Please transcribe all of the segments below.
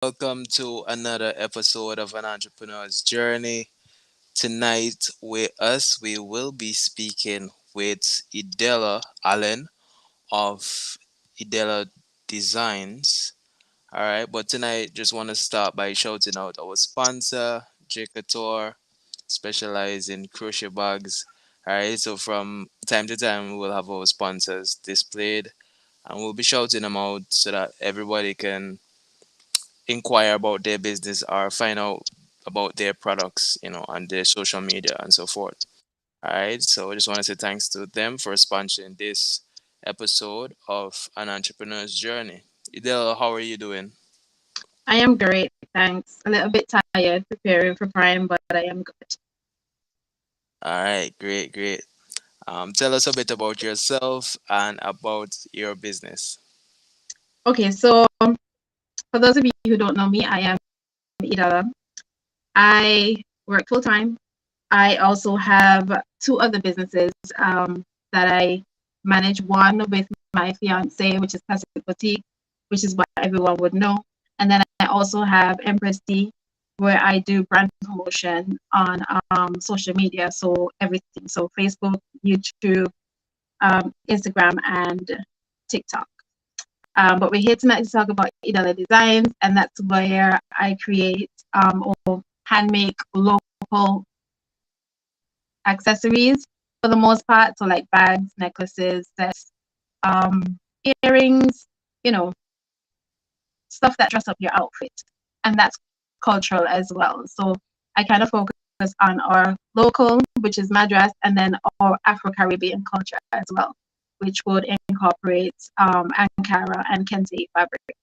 welcome to another episode of An Entrepreneur's Journey. Tonight, with us, we will be speaking with Edella Allen of Edella Designs. All right, but tonight, just want to start by shouting out our sponsor, J Couture, specialize in crochet bags. All right, so from time to time, we will have our sponsors displayed and we'll be shouting them out so that everybody can inquire about their business or find out about their products, on their social media and so forth. All right. So I just want to say thanks to them for sponsoring this episode of An Entrepreneur's Journey. Idel, how are you doing? I am great, thanks. A little bit tired preparing for Prime, but I am good. All right. Great. Great. Tell us a bit about yourself and about your business. Okay, so for those of you who don't know me, I am Edella. I work full time. I also have two other businesses that I manage. One with my fiance, which is Classic Boutique, which is what everyone would know. And then I also have Empress D, where I do brand promotion on social media. So everything. So Facebook, YouTube, Instagram, and TikTok. But we're here tonight to talk about Edella Designs, and that's where I create or hand make local accessories for the most part. So like bags, necklaces, sets, um, earrings, you know, stuff that dress up your outfit. And that's cultural as well. So I kind of focus on our local, which is Madras, and then our Afro Caribbean culture as well, which would incorporate Ankara and Kente fabric.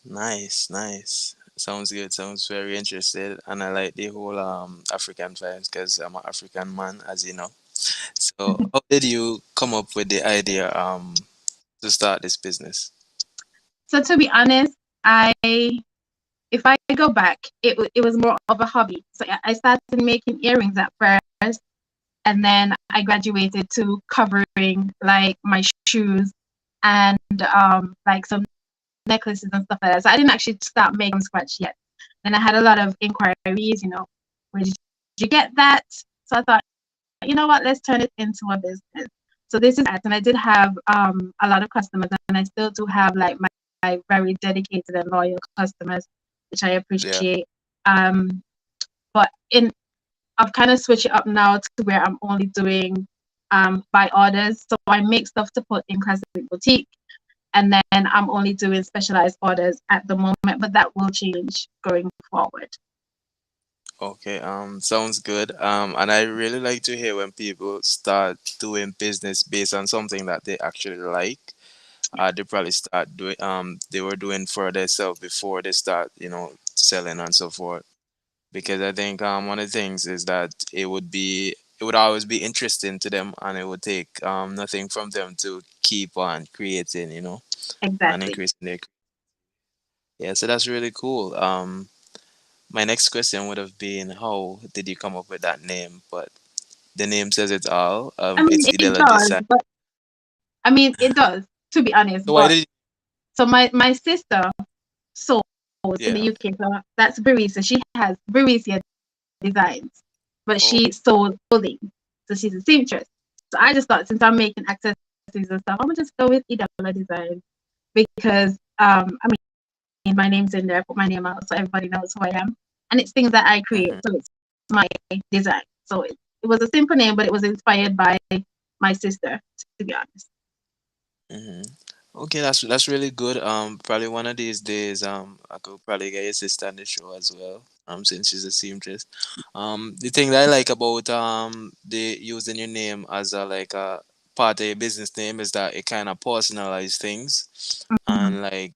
Nice, nice. Sounds good. Sounds very interested, and I like the whole African vibes because I'm an African man, as you know. So, how did you come up with the idea to start this business? So to be honest, I if I go back, it was more of a hobby. So I started making earrings at first, and then I graduated to covering like my shoes and like some necklaces and stuff like that. So I didn't actually start making from scratch yet. Then I had a lot of inquiries, where did you get that? So I thought, you know what, let's turn it into a business. So this is that, and I did have a lot of customers, and I still do have like my very dedicated and loyal customers, which I Yeah. appreciate. Um, but in I've kind of switched it up now to where I'm only doing by orders. So I make stuff to put in Classic Boutique, and then I'm only doing specialized orders at the moment, but that will change going forward. Okay. Sounds good. And I really like to hear when people start doing business based on something that they actually like. They probably start doing. They were doing for themselves before they start, selling and so forth. Because I think one of the things is that it would always be interesting to them, and it would take nothing from them to keep on creating, and Exactly. increasing their. Yeah, so that's really cool. My next question would have been, how did you come up with that name? But the name says it all. I mean, It's it Idela does, Design. but I mean, it does, to be honest. So why But did so my sister sews in the yeah? UK, so that's Barisa. She has Barisa Designs, but Oh, she sold clothing, so she's a seamstress. So I just thought, since I'm making accessories and stuff, I'm gonna just go with Edella Designs because I mean, my name's in there. I put my name out so everybody knows who I am, and it's things that I create, hmm so it's my design. So it was a simple name, but it was inspired by my sister, to be honest. hmm Okay, that's really good. Probably one of these days, I could probably get your sister on the show as well. Since she's a seamstress. The thing that I like about the using your name as a like a part of your business name is that it kind of personalize things, Mhm. and like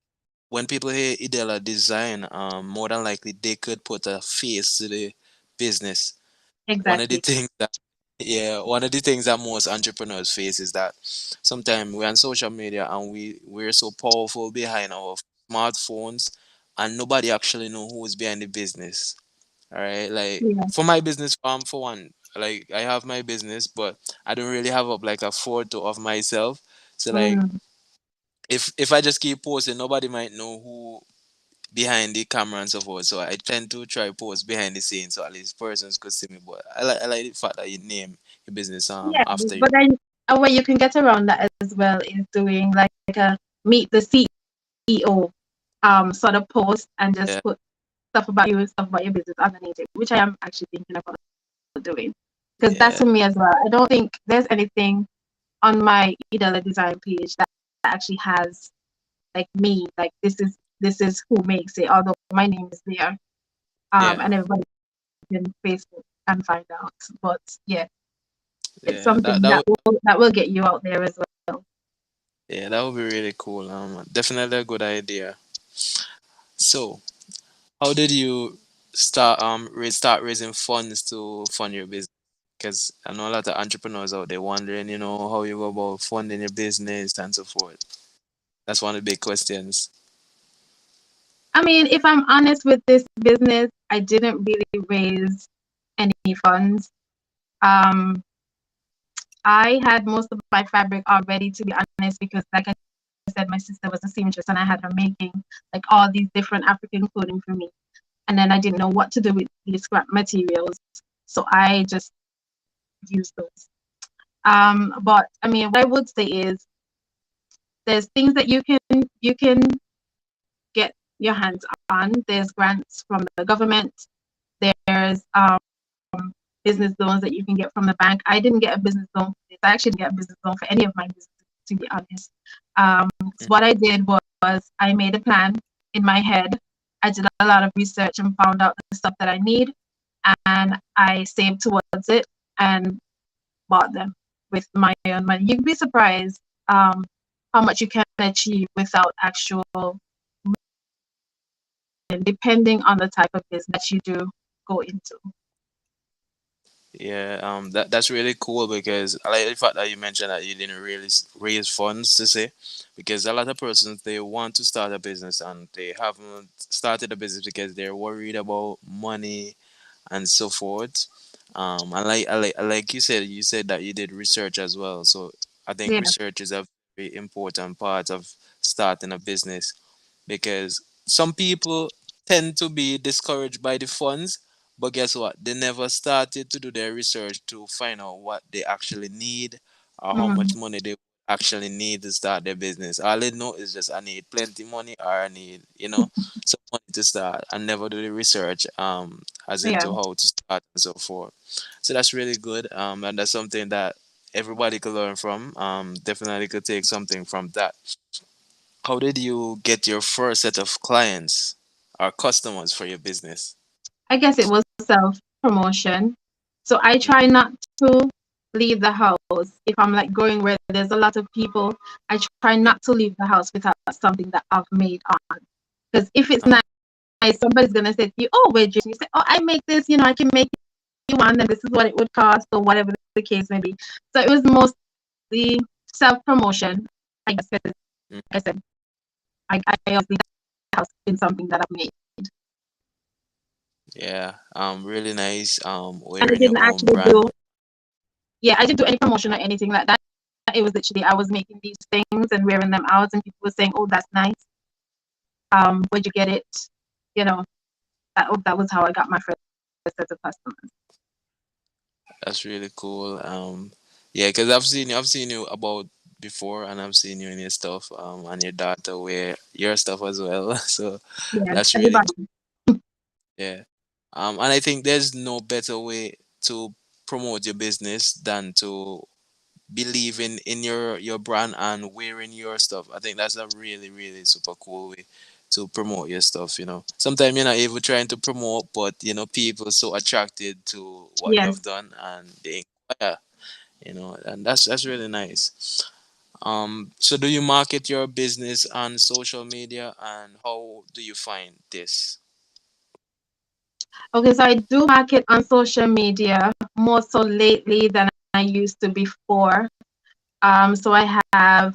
when people hear Idela Design, more than likely they could put a face to the business. One of the Exactly. things that yeah, one of the things that most entrepreneurs face is that sometimes we're on social media and we're so powerful behind our smartphones, and nobody actually know who's behind the business. All right, like Yeah. for my business, for one, like I have my business, but I don't really have up like a photo of myself. So like Mm. if I just keep posting, nobody might know who behind the camera and so forth. So I tend to try post behind the scenes so at least persons could see me. But I like the fact that you name your business Yeah, after but you. then a way you can get around that as well is doing like a meet the CEO sort of post and just Yeah, put stuff about you, stuff about your business underneath it, which I am actually thinking about doing. Because that's yeah, for me as well. I don't think there's anything on my Edella design page that actually has like me, like this is who makes it, although my name is there. yeah, And everybody can Facebook and find out. But yeah, it's yeah. something that will get you out there as well. That would be really cool. Definitely a good idea. So, how did you start raising funds to fund your business? Because I know a lot of entrepreneurs out there wondering, how you go about funding your business and so forth. That's one of the big questions. I mean, if I'm honest with this business, I didn't really raise any funds. Um, I had most of my fabric already, to be honest, because like I said, my sister was a seamstress and I had her making like all these different African clothing for me. And then I didn't know what to do with these scrap materials. So I just used those. But I mean, what I would say is there's things that you can get your hands on. There's grants from the government. There's business loans that you can get from the bank. I didn't get a business loan for this. I actually didn't get a business loan for any of my businesses, to be honest. So Mm. what I did was I made a plan in my head. I did a lot of research and found out the stuff that I need, and I saved towards it and bought them with my own money. You'd be surprised how much you can achieve without actual, depending on the type of business you do go into. Yeah, that's really cool because I like the fact that you mentioned that you didn't really raise funds to say, because a lot of persons they want to start a business and they haven't started a business because they're worried about money and so forth. I like you said that you did research as well. So I think Yeah. research is a very important part of starting a business because some people tend to be discouraged by the funds, but guess what? They never started to do their research to find out what they actually need or how Mm-hmm. much money they actually need to start their business. All they know is just I need plenty money or I need, some money to start and never do the research as Yeah. into how to start and so forth. So that's really good. And that's something that everybody could learn from. Definitely could take something from that. How did you get your first set of clients or customers for your business? I guess it was self promotion. So I try Mm, not to leave the house if I'm like going where there's a lot of people. I try yeah. not to leave the house without something that I've made on. Because if it's Uh, nice, somebody's gonna say to you, "Oh, where'd you?" say, "Oh, I make this. I can make you one, and this is what it would cost, or whatever the case may be." So it was mostly self promotion. I guess 'cause, mm, like I said, I always leave the house in something that I've made, yeah. Really nice. and I Wearing your didn't own actually do brand. yeah, I didn't do any promotion or anything like that. It was literally I was making these things and wearing them out, and people were saying, "Oh, that's nice. Where'd you get it?" You know, that was how I got my first set of customers. That's really cool. Yeah, because I've seen you about before, and I've seen you in your stuff. And your daughter wear your stuff as well. So Yeah, that's really everybody. cool. Yeah. And I think there's no better way to promote your business than to believing in your brand and wearing your stuff. I think that's a really really super cool way to promote your stuff. Sometimes you're not even trying to promote, but people are so attracted to what you have Yes. done and they inquire. And that's really nice. So do you market your business on social media, and how do you find this? Okay, so I do market on social media more so lately than I used to before. So I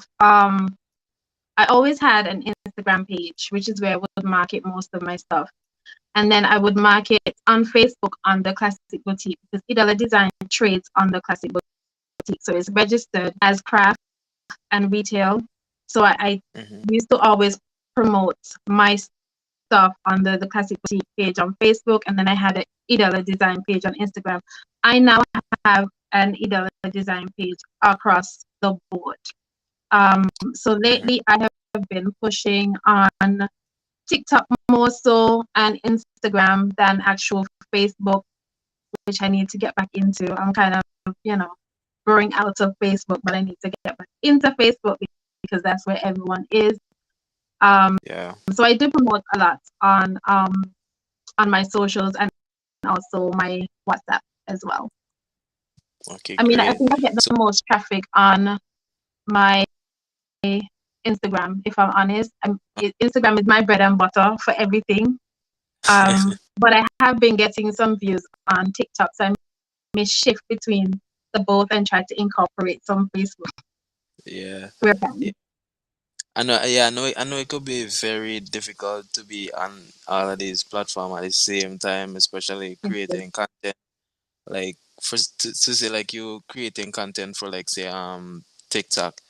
always had an Instagram page, which is where I would market most of my stuff. And then I would market on Facebook on the Classic Boutique because Idella Design trades on the Classic Boutique. So it's registered as craft and retail. So I Mm-hmm. used to always promote my stuff on the Classic Boutique page on Facebook, and then I had an Edella Design page on Instagram. I now have an Edella Design page across the board. So Mm-hmm. lately I have been pushing on TikTok more so and Instagram than actual Facebook, which I need to get back into. I'm kind of, growing out of Facebook, but I need to get back into Facebook because that's where everyone is. Yeah. So I do promote a lot on my socials and also my WhatsApp as well. Okay, I mean, I great. think I get So the most traffic on my Instagram, if I'm honest. Instagram is my bread and butter for everything. But I have been getting some views on TikTok, so I may shift between the both and try to incorporate some Facebook yeah. where I Yeah. can. I know, yeah, I know it could be very difficult to be on all of these platforms at the same time, especially creating content. Like to say like you creating content for like say TikTok.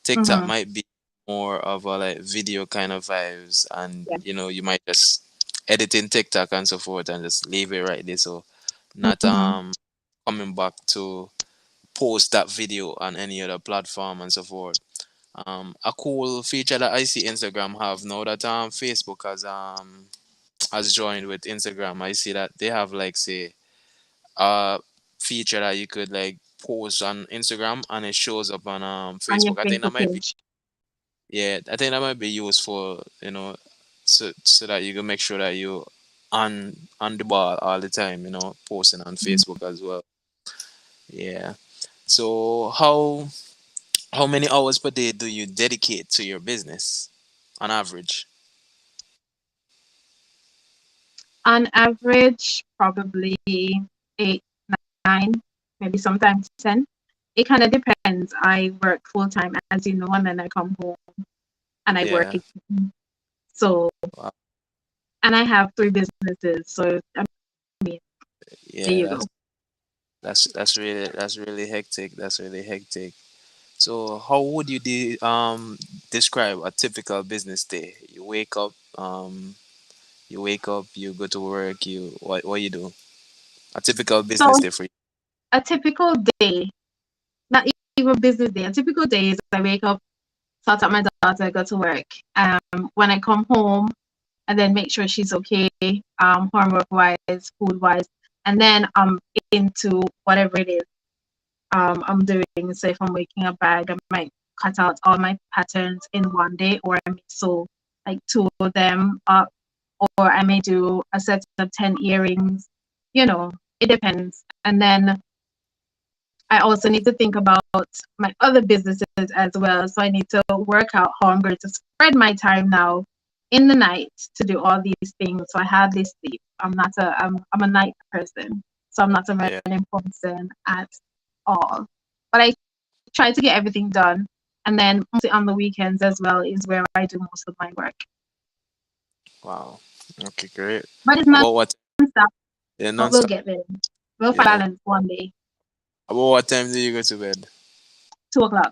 TikTok Mm-hmm. might be more of a like video kind of vibes, and Yeah. you might just edit in TikTok and so forth and just leave it right there. So not Mm-hmm. coming back to post that video on any other platform and so forth. A cool feature that I see Instagram have now that Facebook has joined with Instagram. I see that they have like say a feature that you could like post on Instagram and it shows up on On your Facebook. I think that Facebook might be page. yeah, I think that might be useful, so that you can make sure that you on the ball all the time, posting on Mhm. Facebook as well. Yeah. So how many hours per day do you dedicate to your business on average? On average, probably 8, 9, maybe sometimes 10. It kind of depends. I work full time, as you know, and then I come home and I work Yeah. again. So, Wow. and I have 3 businesses. So, I mean, there Yeah, you that's go. that's that's really that's really hectic. That's really hectic. So how would you describe a typical business day? You wake up, you go to work, what you do? A typical business So, day for you. a typical day, not even business day, a typical day is I wake up, sort out my daughter, go to work. When I come home, and then make sure she's okay, homework wise, food wise, and then I'm into whatever it is I'm doing. So if I'm making a bag, I might cut out all my patterns in one day, or I may sew like 2 of them up, or I may do a set of 10 earrings. It depends. And then I also need to think about my other businesses as well. So I need to work out how I'm going to spread my time now in the night to do all these things. So I hardly sleep. I'm a night person. So I'm not a Yeah. morning person at all. But I try to get everything done. And then mostly on the weekends as well is where I do most of my work. Wow. Okay, great. But it's not About what? stop, Yeah, but we'll non-stop. get there. We'll find Yeah. balance one day. About what time do you go to bed? 2 o'clock.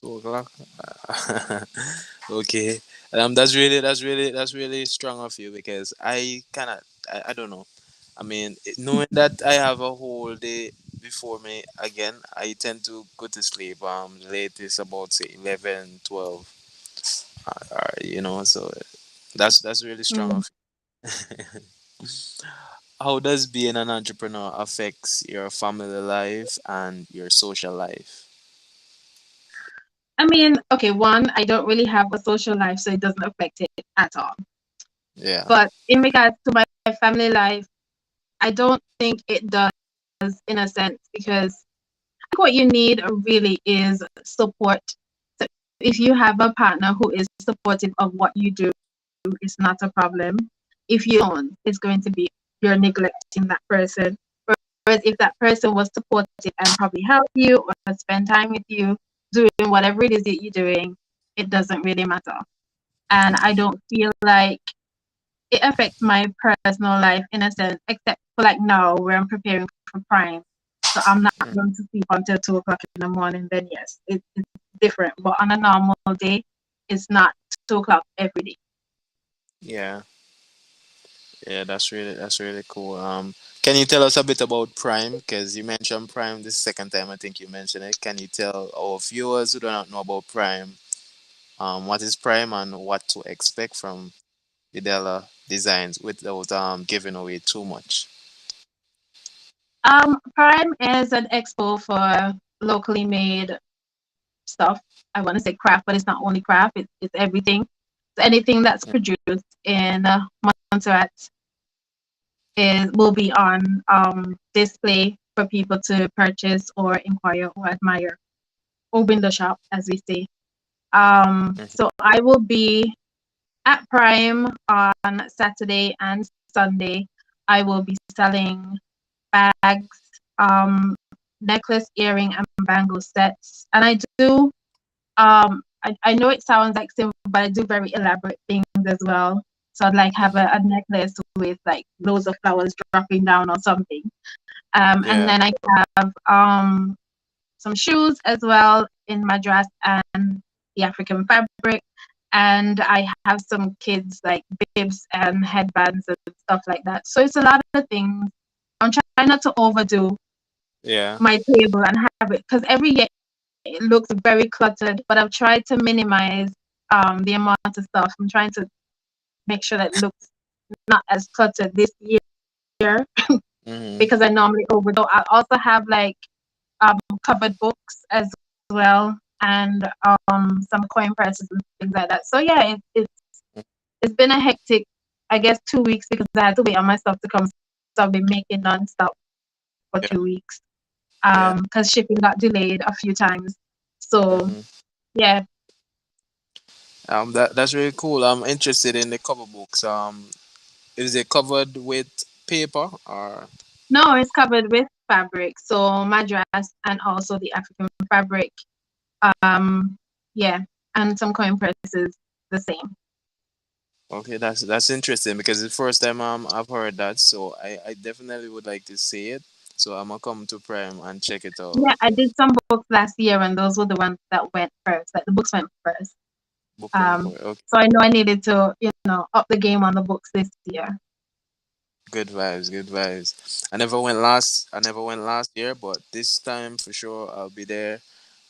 2 o'clock. Okay. That's really strong of you because I don't know. I mean, knowing that I have a whole day before me again, I tend to go to sleep latest about say 11, 12. So that's really strong Mm. of you. How does being an entrepreneur affects your family life and your social life? I mean, okay, one, I don't really have a social life, so it doesn't affect it at all. Yeah. But in regards to my family life, I don't think it does in a sense because what you need really is support. So if you have a partner who is supportive of what you do, it's not a problem. If you don't, it's going to be you're neglecting that person. Whereas if that person was supportive and probably help you or spend time with you, doing whatever it is that you're doing, it doesn't really matter. And I don't feel like it affects my personal life in a sense, except for like now where I'm preparing for prime. So I'm not Mm. going to sleep until 2 o'clock in the morning, then yes, it's different. But on a normal day, it's not 2 o'clock every day. Yeah. Yeah, that's really cool. Can you tell us a bit about Prime? Because you mentioned Prime this second time I think you mentioned it. Can you tell our viewers who do not know about Prime, what is Prime and what to expect from Edella Designs without giving away too much? Prime is an expo for locally made stuff. I want to say craft, but it's not only craft, it's everything. So anything that's Yeah. produced in Montserrat is will be on display for people to purchase or inquire or admire or window shop, as we say. Mhm. So I will be at Prime on Saturday and Sunday. I will be selling bags, necklace, earring, and bangle sets. And I do, I know it sounds like simple, but I do very elaborate things as well. So I'd like have Mhm. a necklace with like loads of flowers dropping down or something. And Yeah. then I have some shoes as well in Madras and the African fabric. And I have some kids like bibs and headbands and stuff like that. So it's a lot of things. I'm trying not to overdo Yeah. my table and have it because every year it looks very cluttered, but I've tried to minimize the amount of stuff. I'm trying to make sure that it looks not as cluttered this year Mhm. because I normally overdo. I also have like covered books as well and some coin presses and things like that. So yeah, it's been a hectic, I guess, 2 weeks because I had to wait on my stuff to come. So I've been making nonstop for Yeah. 2 weeks Yeah. because shipping got delayed a few times. So Mhm. yeah, That's really cool. I'm interested in the cover books. Is it covered with paper or? no, it's covered with fabric. So madras and also the African fabric. Um, yeah, and some coin presses the same. Okay, that's interesting because it's the first time I've heard that, so I definitely would like to see it. So I'm gonna come to Prime and check it out. Yeah, I did some books last year, and those were the ones that went first. Like the books went first. Book went for Um, it. Okay, so I know I needed to, up the game on the books this year. good vibes, good vibes. I never went last year, but this time for sure I'll be there,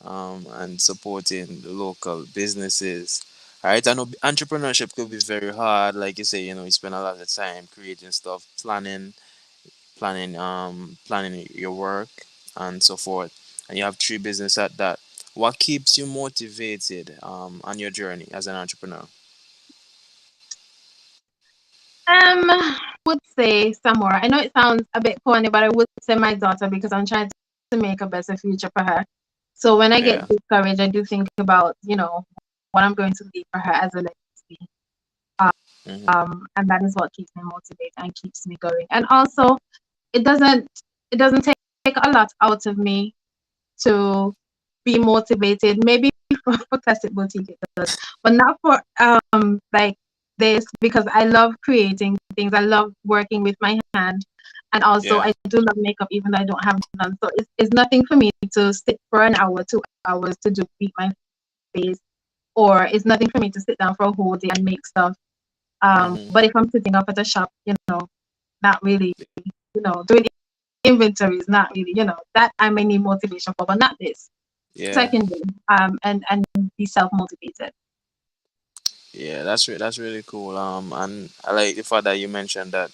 and supporting the local businesses. All right, I know entrepreneurship could be very hard, like you say. You spend a lot of time creating stuff, planning your work and so forth, and you have three business at that. What keeps you motivated on your journey as an entrepreneur? Would say some more. I know it sounds a bit corny, but I would say my daughter because I'm trying to make a better future for her. So when I get Yeah. discouraged, I do think about, what I'm going to leave for her as a legacy. Hmm. And that is what keeps me motivated and keeps me going. And also, it doesn't it doesn't take a lot out of me to be motivated. Maybe for classic boutique it does, but not for like this because I love creating things. I love working with my hand, and also Yeah. I do love makeup even though I don't have none. So it's nothing for me to sit for an hour, 2 hours to do beat my face, or it's nothing for me to sit down for a whole day and make stuff. Hmm. But if I'm sitting up at a shop, not really, doing inventory is not really, that I may need motivation for, but not this. So I Yeah. can do and be self motivated. Yeah, that's really cool. And I like the fact that you mentioned that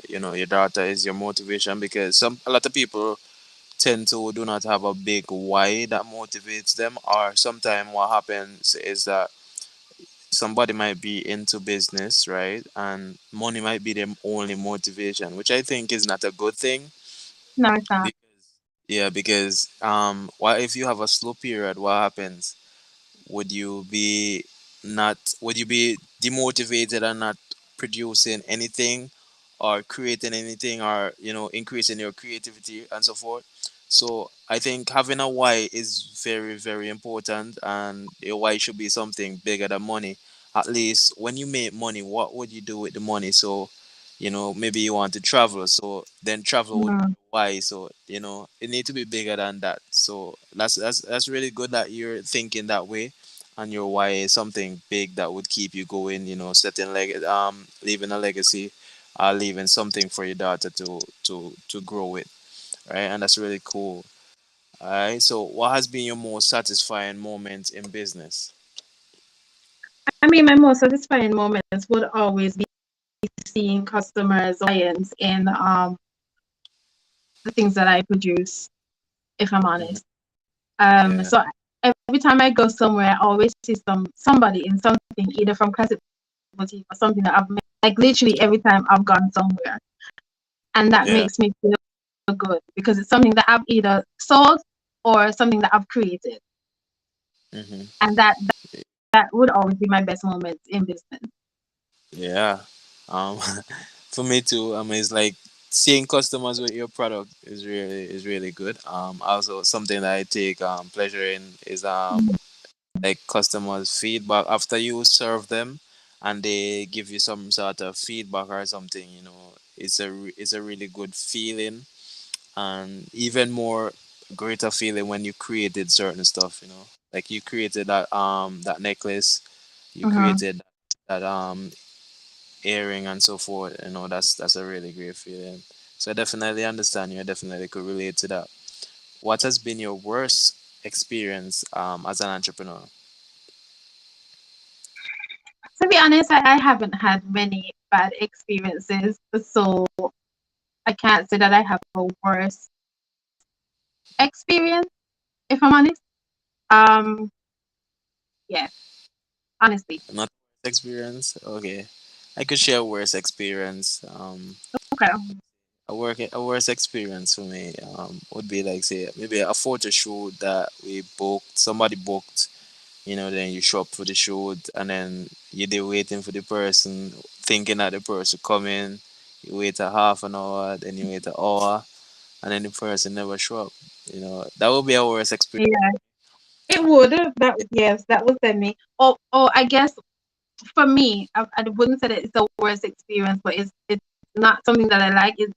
your daughter is your motivation, because a lot of people tend to do not have a big why that motivates them, or sometimes what happens is that somebody might be into business, right? And money might be their only motivation, which I think is not a good thing. No, it's not. Because yeah, because what if you have a slow period? What happens? Would you be demotivated and not producing anything or creating anything, or increasing your creativity and so forth? So I think having a why is very, very important, and your why should be something bigger than money. At least when you make money, what would you do with the money? So maybe you want to travel, so then travel would be Mm. your why. So it need to be bigger than that. So that's really good that you're thinking that way. and your why is something big that would keep you going, setting leaving a legacy, leaving something for your daughter to grow with, right? And that's really cool. All right, so what has been your most satisfying moment in business? I mean, my most satisfying moments would always be seeing customers, clients in the things that I produce, if I'm Hmm. honest. Yeah. So every time I go somewhere, I always see somebody in something, either from classic boutique or something that I've made. Like literally every time I've gone somewhere, and that Yeah. makes me feel good because it's something that I've either sold or something that I've created, Hmm. and that would always be my best moments in business. Yeah. Um, for me too. I mean, it's like seeing customers with your product is really good. Also something that I take pleasure in is like customers' feedback after you serve them, and they give you some sort of feedback or something. It's a really good feeling, and even more greater feeling when you created certain stuff. Like you created that necklace, you Mm-hmm. created that earring and so forth. That's a really great feeling. So I definitely understand you. I definitely could relate to that. What has been your worst experience as an entrepreneur? To be honest, I haven't had many bad experiences, so I can't say that I have a worse experience, if I'm honest. Um, yeah, honestly. Not worst experience. Okay, I could share a worst experience. Okay. A worst experience for me would be like say maybe a photo shoot that we booked. Somebody booked. Then you show up for the shoot, and then you're there waiting for the person, thinking that the person coming. You wait a half an hour, then you wait an hour, and then the person never show up. That would be a worst experience. Yeah, it would. That yes, that would send me. Oh, I guess for me, I wouldn't say that it's the worst experience, but it's not something that I like. And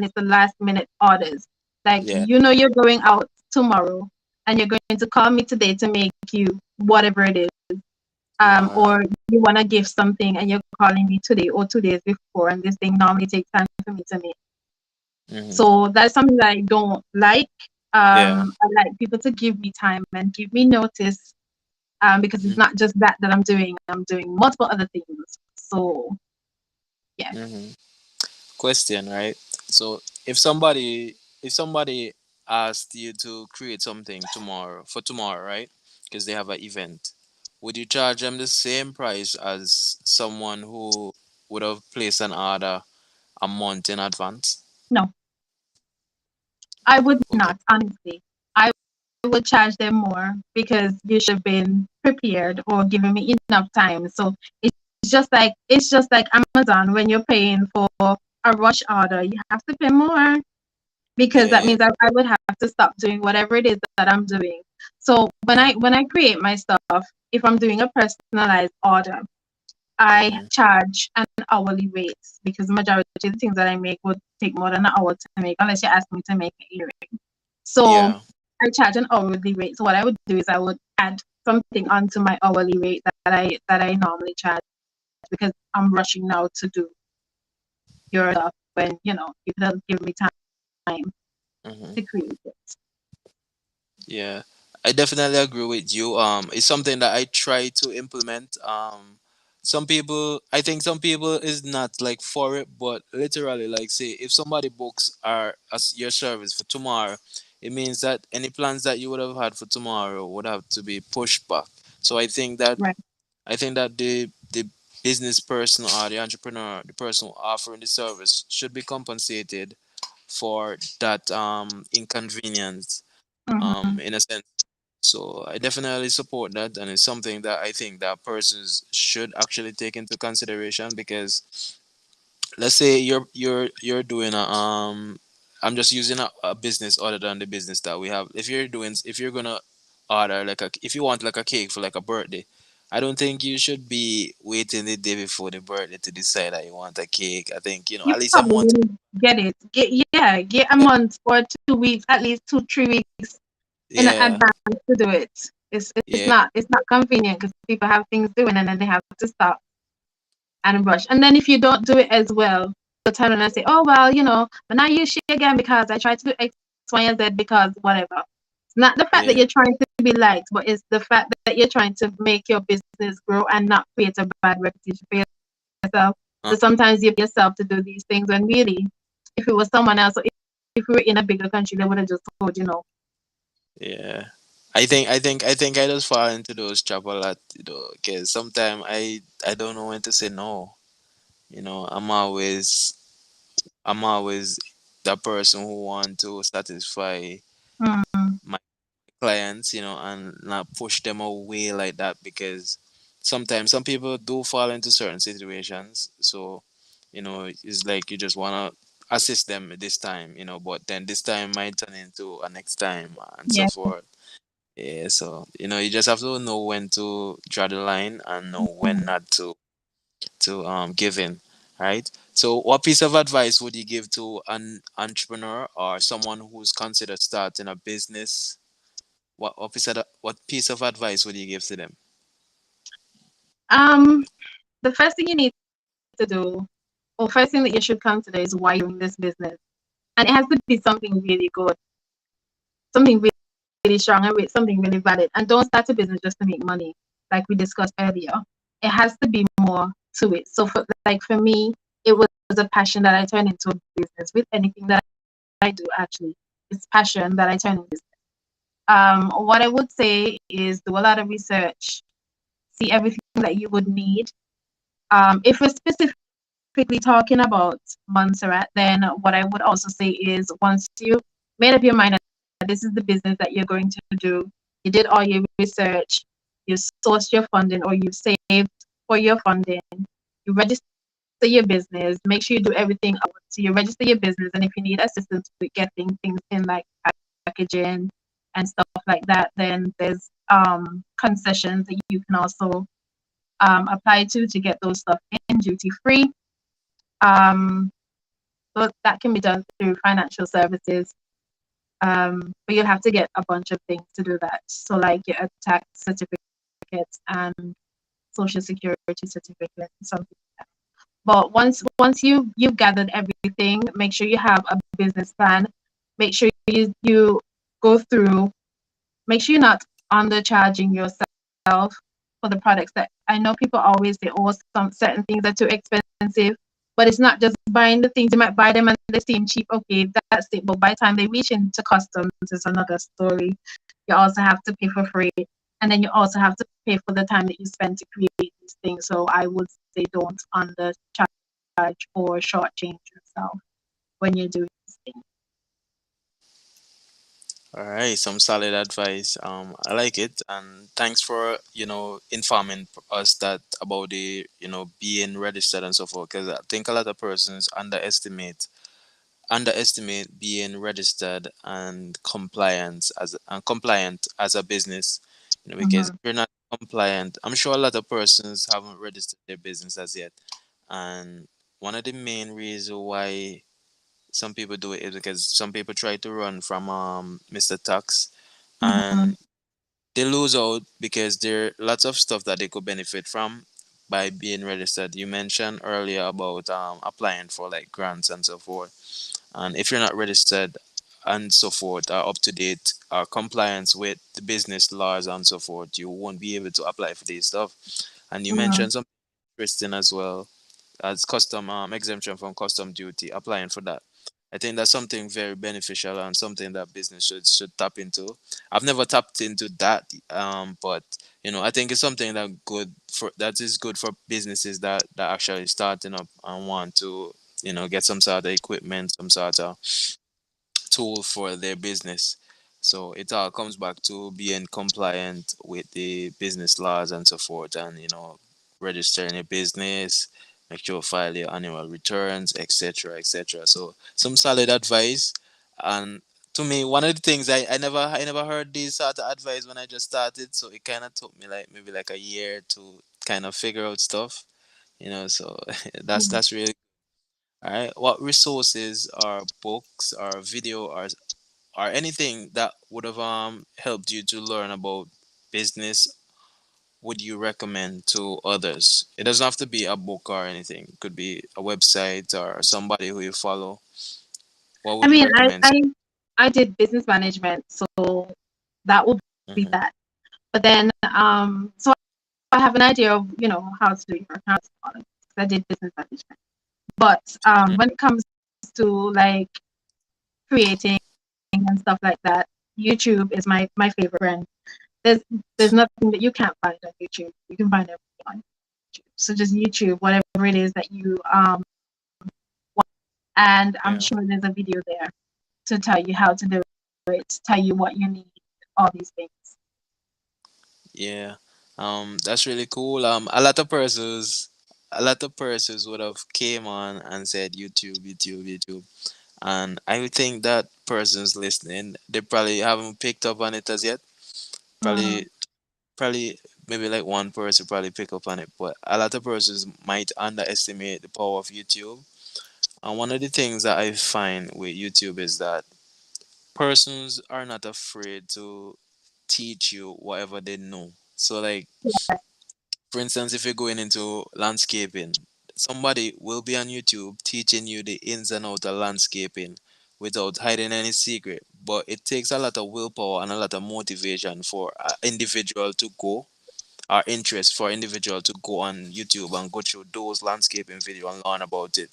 it's the last minute orders. Like Yeah, you're going out tomorrow, and you're going to call me today to make you whatever it is. yeah, Or you want to give something, and you're calling me today or 2 days before, and this thing normally takes time for me to make. hmm, So that's something that I don't like. yeah, I like people to give me time and give me notice, because it's not just that I'm doing. I'm doing multiple other things. So yeah, mm-hmm. Question, right? So if somebody asked you to create something tomorrow, right? Because they have an event, would you charge them the same price as someone who would have placed an order a month in advance? no, I would Okay. not. Honestly, I would charge them more because you should have been prepared or given me enough time. So it's just like Amazon when you're paying for a rush order, you have to pay more because that Yeah. means I would have to stop doing whatever it is that I'm doing. So when Mm-hmm. I create my stuff, if I'm doing a personalized order, I Mm-hmm. charge an hourly rate because majority of the things that I make would take more than an hour to make unless you ask me to make an earring. So Yeah. I charge an hourly rate. So what I would do is I would add something onto my hourly rate that I normally charge because I'm rushing now to do your stuff when you could have given me time Mm-hmm. to create it. Yeah, I definitely agree with you. It's something that I try to implement. I think some people is not like for it, but literally, like say, if somebody books your service for tomorrow, it means that any plans that you would have had for tomorrow would have to be pushed back. So Right. I think that the business person or the entrepreneur, the person offering the service, should be compensated for that inconvenience Mm-hmm. in a sense. So I definitely support that, and it's something that I think that persons should actually take into consideration because let's say you're doing I'm just using a business other than the business that we have. If you're gonna order if you want like a cake for like a birthday, I don't think you should be waiting the day before the birthday to decide that you want a cake. I think You at least a probably month. will get it. Get a month or 2 weeks, at least 2, 3 weeks in Yeah, advance to do it. It's Yeah. not convenient because people have things doing and then they have to stop and rush. And then if you don't do it as well, they'll turn around and say, "Oh well, but now you shit again because I tried to do X, Y, and Z because whatever." It's not the fact that Yeah. you're trying to be liked, but it's the fact that you're trying to make your business grow and not create a bad reputation for yourself. Uh, So sometimes you pay yourself to do these things when really, if it was someone else, or if we were in a bigger country, they would have just told you no. yeah. I think I just fall into those trap a lot, because sometimes I don't know when to say no. I'm always the person who want to satisfy Mm, my clients, and not push them away like that, because sometimes some people do fall into certain situations. So, it's like you just wanna assist them this time, but then this time might turn into a next time and so yeah. forth. Yeah, so you just have to know when to draw the line and know when Mm. not to give in, right? So, what piece of advice would you give to an entrepreneur or someone who's considered starting a business? What piece of advice would you give to them? Um, the first thing you need to do, or first thing that you should consider is why you're doing this business. And it has to be something really good, something really strong, and something really valid. And don't start a business just to make money, like we discussed earlier. It has to be more to it. So for me, it was a passion that I turned into a business. With anything that I do, actually, it's passion that I turn into business. What I would say is do a lot of research, see everything that you would need. If we're specifically talking about Montserrat, then what I would also say is once you made up your mind that this is the business that you're going to do, you did all your research, you sourced your funding or you saved for your funding, you register your business, make sure you do everything up. So you register your business, and if you need assistance with getting things in like packaging and stuff like that, then there's concessions that you can also apply to get those stuff in duty free. Um, but that can be done through financial services. But you'll have to get a bunch of things to do that. So like your tax certificates and social security certificate and something like that. But once you've gathered everything, make sure you have a business plan. Make sure you go through. Make sure you're not undercharging yourself for the products that I know people always say, oh, some certain things are too expensive. But it's not just buying the things, you might buy them and they seem cheap. Okay, that's it. But by the time they reach into customs, it's another story. You also have to pay for freight. And then you also have to pay for the time that you spend to create these things. So I would say don't undercharge or shortchange yourself when you're doing these things. All right, some solid advice. I like it, and thanks for informing us that about the being registered and so forth. Because I think a lot of persons underestimate being registered and compliant as a business. Because if Mm-hmm. you're not compliant, I'm sure a lot of persons haven't registered their business as yet, and one of the main reasons why some people do it is because some people try to run from Mr. Tax, Mm-hmm. and they lose out because there are lots of stuff that they could benefit from by being registered. You mentioned earlier about applying for like grants and so forth, and if you're not registered and so forth, are up to date, are compliance with the business laws and so forth, you won't be able to apply for these stuff. And you Mm-hmm. mentioned something interesting as well, as custom exemption from custom duty, applying for that. I think that's something very beneficial and something that business should tap into. I've never tapped into that, but I think it's something that is good for businesses that actually starting up and want to get some sort of equipment, some sort of tool for their business. So it all comes back to being compliant with the business laws and so forth, and registering your business, make sure you file your annual returns, etc., etc. So some solid advice. And to me, one of the things I never heard this sort of advice when I just started, so it kind of took me like maybe like a year to kind of figure out stuff. So that's really all right. What resources or books or video or anything that would have helped you to learn about business would you recommend to others? It doesn't have to be a book or anything. It could be a website or somebody who you follow. What I would you mean, recommend? I did business management, so that would be Mm-hmm, that. But then, so I have an idea of, how to do your accounts. I did business management. But when it comes to like creating and stuff like that, YouTube is my favorite brand. There's nothing that you can't find on YouTube. You can find everything on YouTube. So just YouTube, whatever it is that you want, and I'm yeah. sure there's a video there to tell you how to do it, tell you what you need, all these things. Yeah, that's really cool. A lot of persons would have came on and said YouTube, YouTube, YouTube, and I would think that persons listening, they probably haven't picked up on it as yet. Mm, Probably, probably maybe like one person probably pick up on it, but a lot of persons might underestimate the power of YouTube. And one of the things that I find with YouTube is that persons are not afraid to teach you whatever they know. So like, for instance, if you're going into landscaping, somebody will be on YouTube teaching you the ins and outs of landscaping without hiding any secret. But it takes a lot of willpower and a lot of motivation for an individual to go, or interest for individual to go on YouTube and go through those landscaping video and learn about it.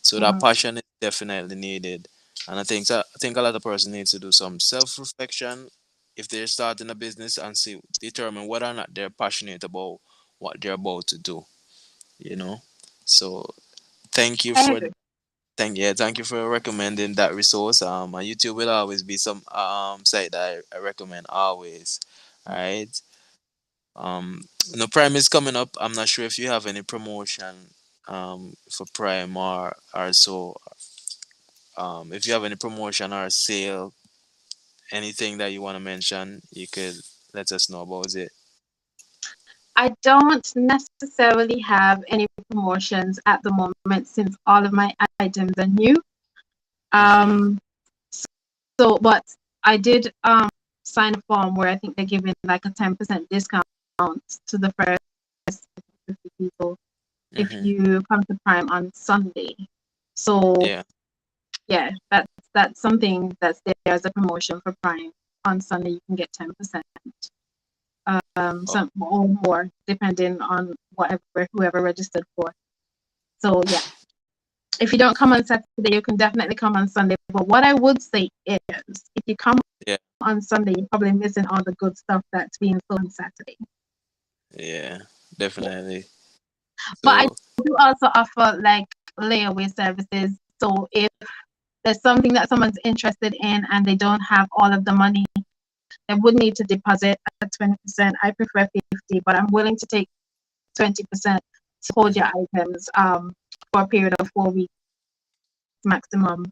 So that mm. passion is definitely needed. And I think a lot of person needs to do some self reflection if they're starting a business and see determine whether or not they're passionate about what they're about to do, you know. So thank you I for agree. thank you for recommending that resource. And YouTube will always be some site that I recommend always. All right. No, Prime is coming up. I'm not sure if you have any promotion for Prime or so. If you have any promotion or sale, anything that you want to mention, you could let us know about it. I don't necessarily have any promotions at the moment since all of my items are new. Mm-hmm. Um, so, but I did sign a form where I think they're giving like a 10% discount to the first 50 people if Mm-hmm. you come to Prime on Sunday. So Yeah. yeah, that's something that's there as a promotion for Prime. On Sunday you can get 10%, Oh, some or more depending on whatever whoever registered for. So yeah, if you don't come on Saturday, you can definitely come on Sunday. But what I would say is, if you come yeah. on Sunday, you're probably missing all the good stuff that's being sold on Saturday. Yeah. Yeah. Definitely. But I So do also offer like layaway services. So if there's something that someone's interested in and they don't have all of the money, they would need to deposit at 20%. I prefer 50, but I'm willing to take 20% to hold your mhm. items for a period of 4 weeks maximum.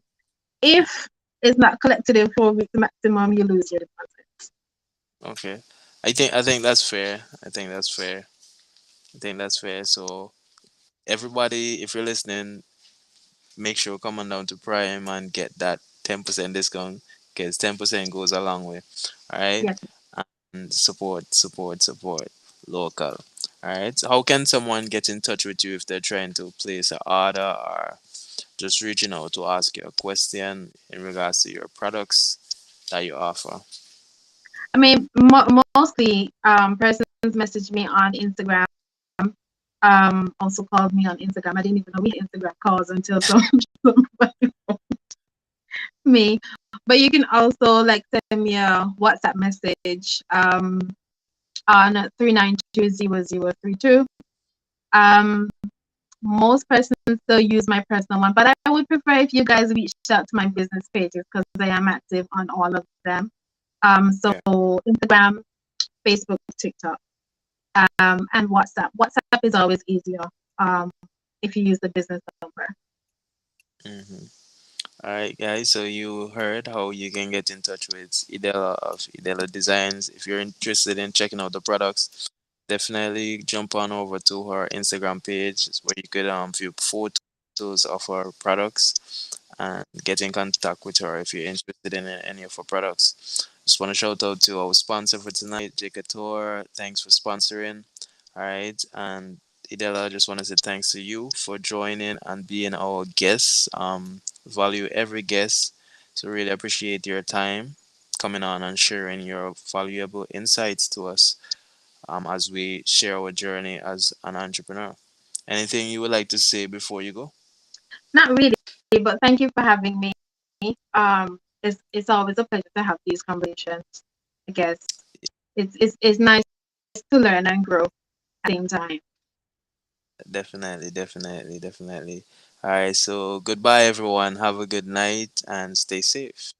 If it's not collected in 4 weeks maximum, you lose your deposit. Okay. I think that's fair. I think that's fair. I think that's fair. So everybody, if you're listening, make sure come on down to Prime and get that 10% discount because 10% goes a long way. All right. Yes. And support local. All right. So how can someone get in touch with you if they're trying to place an order or just reaching out to ask you a question in regards to your products that you offer? I mean, mostly persons message me on Instagram. Also called me on Instagram. I didn't even know we had Instagram calls until somebody told me. But you can also like send me a WhatsApp message on 3920032. Um, most persons still use my personal one, but I would prefer if you guys reached out to my business pages because I am active on all of them. So Yeah. Instagram, Facebook, TikTok, and WhatsApp. WhatsApp is always easier um, if you use the business number. Mm-hmm. All right, guys. So you heard how you can get in touch with Edella of Edella Designs. If you're interested in checking out the products, definitely jump on over to her Instagram page where you could view photos of her products and get in contact with her if you're interested in any of her products. Just want to shout out to our sponsor for tonight, Jacotor. Thanks for sponsoring. All right. And Idella, I just want to say thanks to you for joining and being our guest. Value every guest. So really appreciate your time coming on and sharing your valuable insights to us as we share our journey as an entrepreneur. Anything you would like to say before you go? Not really, but thank you for having me. It's always a pleasure to have these conversations. I guess it's nice to learn and grow at the same time. Definitely, definitely, definitely. All right. So goodbye, everyone. Have a good night and stay safe.